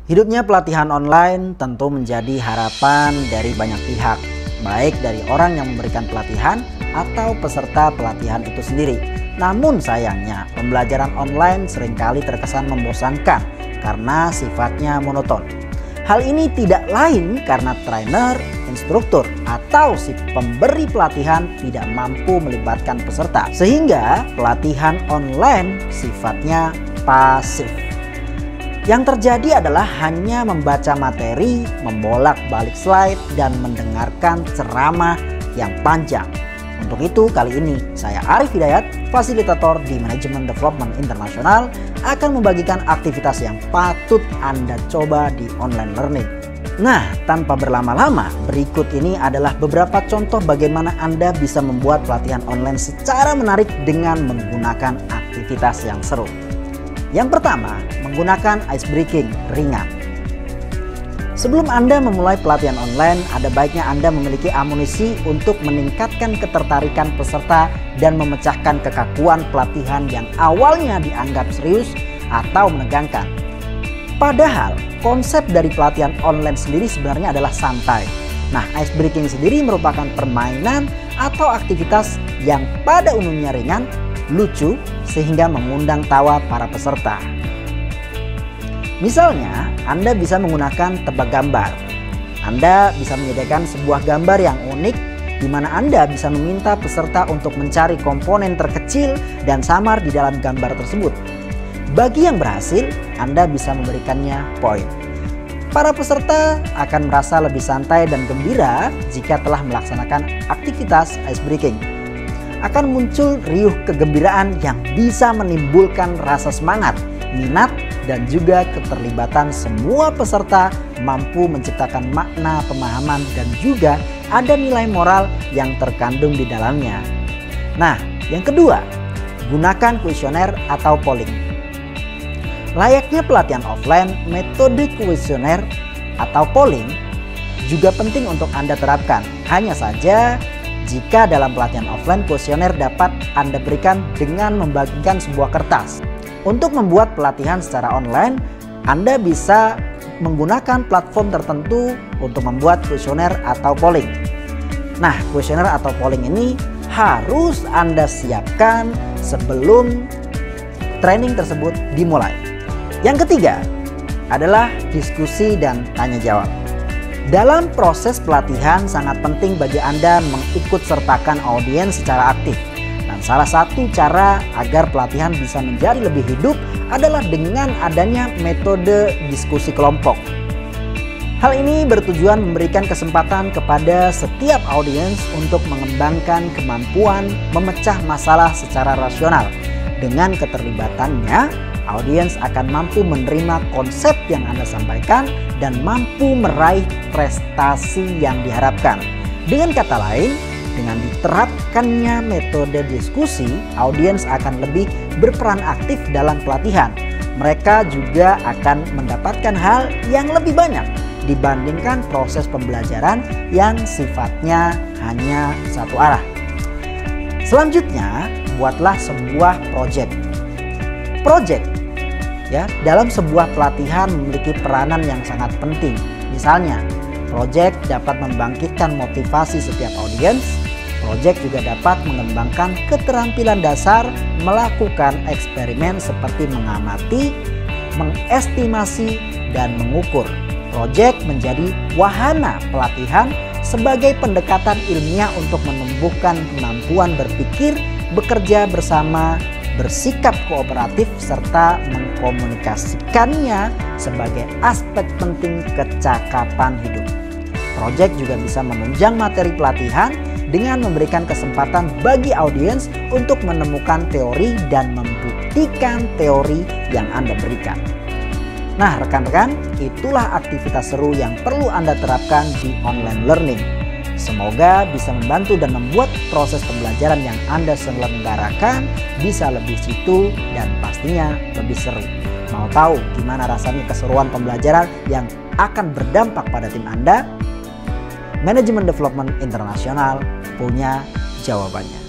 Hidupnya pelatihan online tentu menjadi harapan dari banyak pihak, baik dari orang yang memberikan pelatihan atau peserta pelatihan itu sendiri. Namun sayangnya, pembelajaran online seringkali terkesan membosankan karena sifatnya monoton. Hal ini tidak lain karena trainer, instruktur, atau si pemberi pelatihan tidak mampu melibatkan peserta, sehingga pelatihan online sifatnya pasif. Yang terjadi adalah hanya membaca materi, membolak-balik slide, dan mendengarkan ceramah yang panjang. Untuk itu kali ini saya Arif Hidayat, fasilitator di Management Development International, akan membagikan aktivitas yang patut Anda coba di online learning. Nah, tanpa berlama-lama, berikut ini adalah beberapa contoh bagaimana Anda bisa membuat pelatihan online secara menarik dengan menggunakan aktivitas yang seru. Yang pertama, menggunakan ice breaking ringan. Sebelum Anda memulai pelatihan online, ada baiknya Anda memiliki amunisi untuk meningkatkan ketertarikan peserta dan memecahkan kekakuan pelatihan yang awalnya dianggap serius atau menegangkan. Padahal, konsep dari pelatihan online sendiri sebenarnya adalah santai. Nah, ice breaking sendiri merupakan permainan atau aktivitas yang pada umumnya ringan, lucu, sehingga mengundang tawa para peserta. Misalnya, Anda bisa menggunakan tebak gambar. Anda bisa menyediakan sebuah gambar yang unik di mana Anda bisa meminta peserta untuk mencari komponen terkecil dan samar di dalam gambar tersebut. Bagi yang berhasil, Anda bisa memberikannya poin. Para peserta akan merasa lebih santai dan gembira jika telah melaksanakan aktivitas ice breaking. Akan muncul riuh kegembiraan yang bisa menimbulkan rasa semangat, minat, dan juga keterlibatan semua peserta mampu menciptakan makna pemahaman dan juga ada nilai moral yang terkandung di dalamnya. Nah, yang kedua, gunakan kuesioner atau polling. Layaknya pelatihan offline, metode kuesioner atau polling juga penting untuk Anda terapkan. Hanya saja, jika dalam pelatihan offline, kuesioner dapat Anda berikan dengan membagikan sebuah kertas. Untuk membuat pelatihan secara online, Anda bisa menggunakan platform tertentu untuk membuat kuesioner atau polling. Nah, kuesioner atau polling ini harus Anda siapkan sebelum training tersebut dimulai. Yang ketiga adalah diskusi dan tanya jawab. Dalam proses pelatihan sangat penting bagi Anda mengikut sertakan audiens secara aktif. Dan salah satu cara agar pelatihan bisa menjadi lebih hidup adalah dengan adanya metode diskusi kelompok. Hal ini bertujuan memberikan kesempatan kepada setiap audiens untuk mengembangkan kemampuan memecah masalah secara rasional. Dengan keterlibatannya, audiens akan mampu menerima konsep yang Anda sampaikan dan mampu meraih prestasi yang diharapkan. Dengan kata lain, dengan diterapkannya metode diskusi, audiens akan lebih berperan aktif dalam pelatihan. Mereka juga akan mendapatkan hal yang lebih banyak dibandingkan proses pembelajaran yang sifatnya hanya satu arah. Selanjutnya, buatlah sebuah project. Ya, dalam sebuah pelatihan memiliki peranan yang sangat penting. Misalnya, project dapat membangkitkan motivasi setiap audiens. Project juga dapat mengembangkan keterampilan dasar melakukan eksperimen seperti mengamati, mengestimasi, dan mengukur. Project menjadi wahana pelatihan sebagai pendekatan ilmiah untuk menumbuhkan kemampuan berpikir, bekerja bersama, bersikap kooperatif, serta mengkomunikasikannya sebagai aspek penting kecakapan hidup. Project juga bisa menunjang materi pelatihan dengan memberikan kesempatan bagi audiens untuk menemukan teori dan membuktikan teori yang Anda berikan. Nah, rekan-rekan, itulah aktivitas seru yang perlu Anda terapkan di online learning. Semoga bisa membantu dan membuat proses pembelajaran yang Anda selenggarakan bisa lebih jitu dan pastinya lebih seru. Mau tahu gimana rasanya keseruan pembelajaran yang akan berdampak pada tim Anda? Management Development International punya jawabannya.